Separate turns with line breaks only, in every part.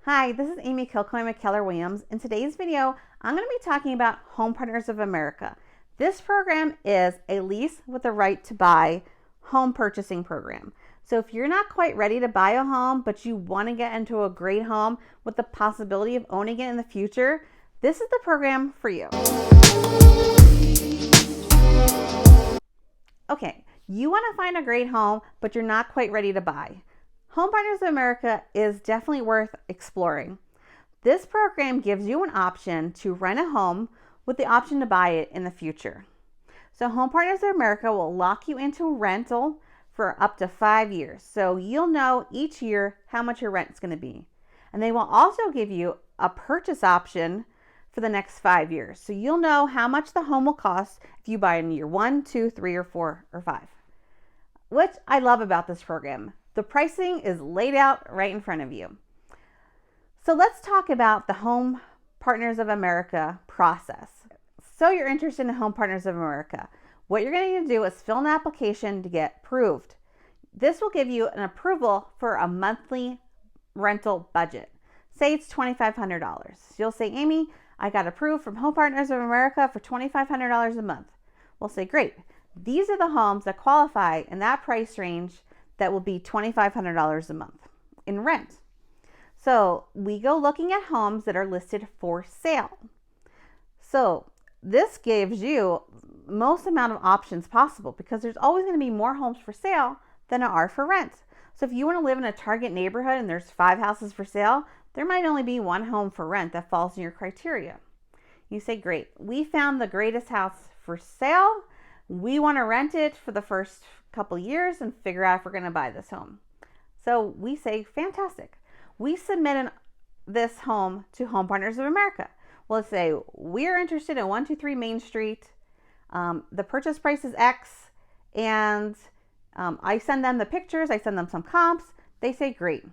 Hi, this is AmyKilcoyne with Keller. In today's video, I'm going to be talking about Home Partners of America. This program is a lease with a right to buy home purchasing program. So if you're not quite ready to buy a home, but you want to get into a great home with the possibility of owning it in the future, this is the program for you. Okay, you want to find a great home, but you're not quite ready to buy. Home Partners of America is definitely worth exploring. This program gives you an option to rent a home with the option to buy it in the future. So Home Partners of America will lock you into a rental for up to 5 years. So you'll know each year how much your rent is going to be. And they will also give you a purchase option for the next 5 years. So you'll know how much the home will cost if you buy in year 1, 2, 3, or 4, or 5. Which I love about this program. The pricing is laid out right in front of you. So let's talk about the Home Partners of America process. So you're interested in Home Partners of America. What you're going to need to do is fill an application to get approved. This will give you an approval for a monthly rental budget. Say it's $2,500. You'll say, Amy, I got approved from Home Partners of America for $2,500 a month. We'll say, great. These are the homes that qualify in that price range that will be $2,500 a month in rent. So we go looking at homes that are listed for sale. So this gives you most amount of options possible because there's always going to be more homes for sale than there are for rent. So if you want to live in a target neighborhood and there's 5 houses for sale, there might only be 1 home for rent that falls in your criteria. You say, great, we found the greatest house for sale. We want to rent it for the first couple years and figure out if we're going to buy this home. So we say, fantastic. We submit this home to Home Partners of America. We'll say, we're interested in 123 Main Street. The purchase price is X. And I send them the pictures. I send them some comps. They say, great.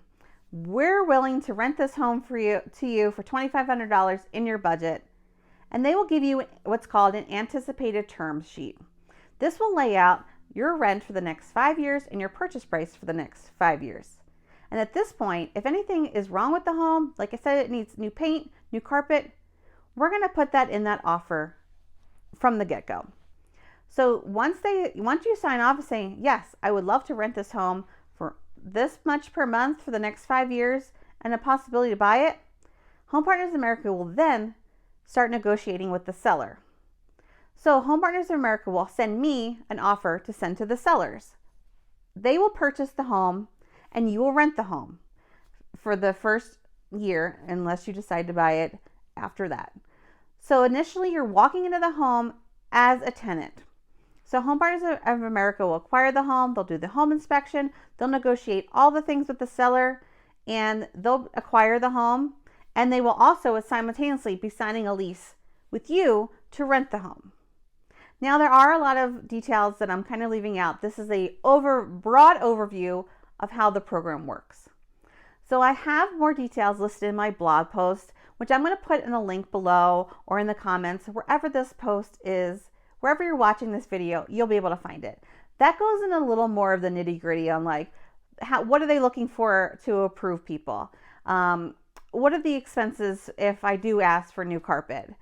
We're willing to rent this home to you for $2,500 in your budget. And they will give you what's called an anticipated terms sheet. This will lay out your rent for the next 5 years and your purchase price for the next 5 years. And at this point, if anything is wrong with the home, like I said, it needs new paint, new carpet, we're going to put that in that offer from the get-go. So once you sign off saying, yes, I would love to rent this home for this much per month for the next 5 years and a possibility to buy it, Home Partners of America will then start negotiating with the seller. So Home Partners of America will send me an offer to send to the sellers. They will purchase the home and you will rent the home for the first year unless you decide to buy it after that. So initially you're walking into the home as a tenant. So Home Partners of America will acquire the home, they'll do the home inspection, they'll negotiate all the things with the seller, and they'll acquire the home, and they will also simultaneously be signing a lease with you to rent the home. Now, there are a lot of details that I'm kind of leaving out. This is a broad overview of how the program works. So I have more details listed in my blog post, which I'm going to put in the link below or in the comments, wherever this post is, wherever you're watching this video, you'll be able to find it. That goes in a little more of the nitty gritty on like, what are they looking for to approve people? What are the expenses if I do ask for new carpet?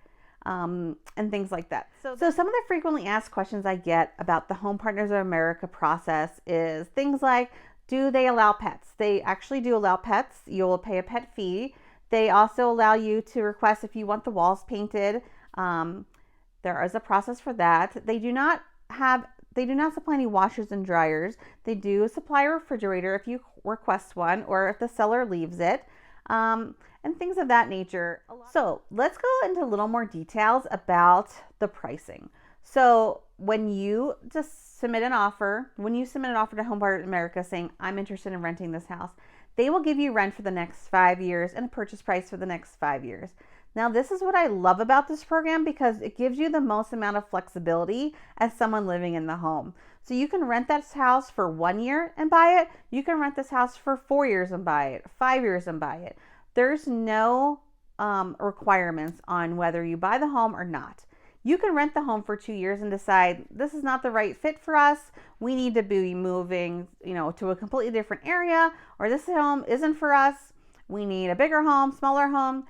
And things like that. So some of the frequently asked questions I get about the Home Partners of America process is things like, do they allow pets? They actually do allow pets. You'll pay a pet fee. They also allow you to request if you want the walls painted. There is a process for that. They do not supply any washers and dryers. They do supply a refrigerator if you request one or if the seller leaves it. And things of that nature. So let's go into a little more details about the pricing. So when you just submit an offer, to Home Partners of America saying, I'm interested in renting this house, they will give you rent for the next 5 years and a purchase price for the next 5 years. Now, this is what I love about this program because it gives you the most amount of flexibility as someone living in the home. So you can rent this house for 1 year and buy it. You can rent this house for 4 years and buy it, 5 years and buy it. There's no requirements on whether you buy the home or not. You can rent the home for 2 years and decide this is not the right fit for us. We need to be moving, to a completely different area, or this home isn't for us. we need a bigger home, smaller home.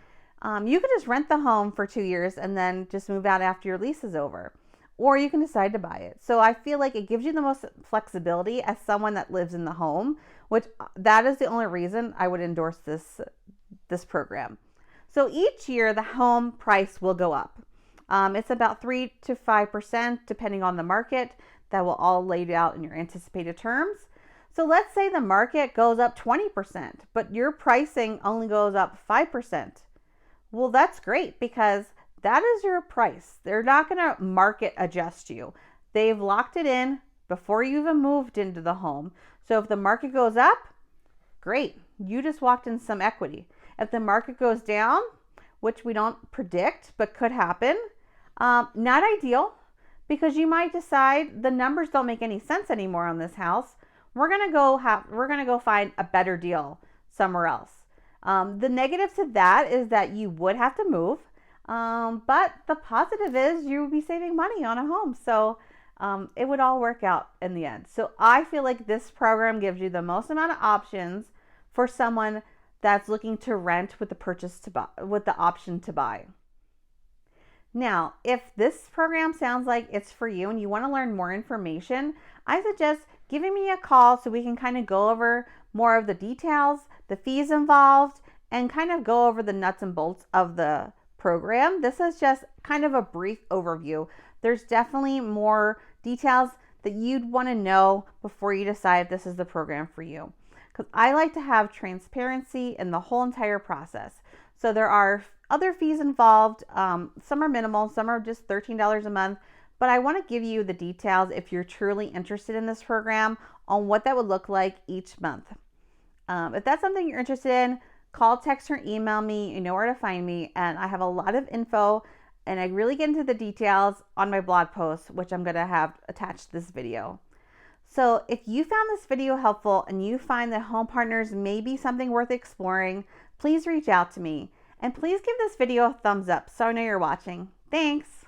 You could just rent the home for 2 years and then just move out after your lease is over. Or you can decide to buy it. So I feel like it gives you the most flexibility as someone that lives in the home, which that is the only reason I would endorse this program. So each year the home price will go up. It's about 3 to 5% depending on the market. That will all laid out in your anticipated terms. So let's say the market goes up 20%, but your pricing only goes up 5%. Well, that's great because that is your price. They're not going to market adjust you. They've locked it in before you even moved into the home. So if the market goes up, great. You just walked in some equity. If the market goes down, which we don't predict, but could happen, not ideal because you might decide the numbers don't make any sense anymore on this house. We're going to go find a better deal somewhere else. The negative to that is that you would have to move. But the positive is you would be saving money on a home. So it would all work out in the end. So I feel like this program gives you the most amount of options for someone that's looking to rent with the option to buy. Now, if this program sounds like it's for you and you want to learn more information, I suggest giving me a call so we can kind of go over more of the details, the fees involved, and kind of go over the nuts and bolts of the program. This is just kind of a brief overview. There's definitely more details that you'd want to know before you decide if this is the program for you. Because I like to have transparency in the whole entire process. So there are other fees involved. Some are minimal, some are just $13 a month. But I want to give you the details if you're truly interested in this program on what that would look like each month. If that's something you're interested in, call, text, or email me. You know where to find me. And I have a lot of info and I really get into the details on my blog post, which I'm going to have attached to this video. So if you found this video helpful and you find that home partners may be something worth exploring, please reach out to me. And please give this video a thumbs up so I know you're watching. Thanks.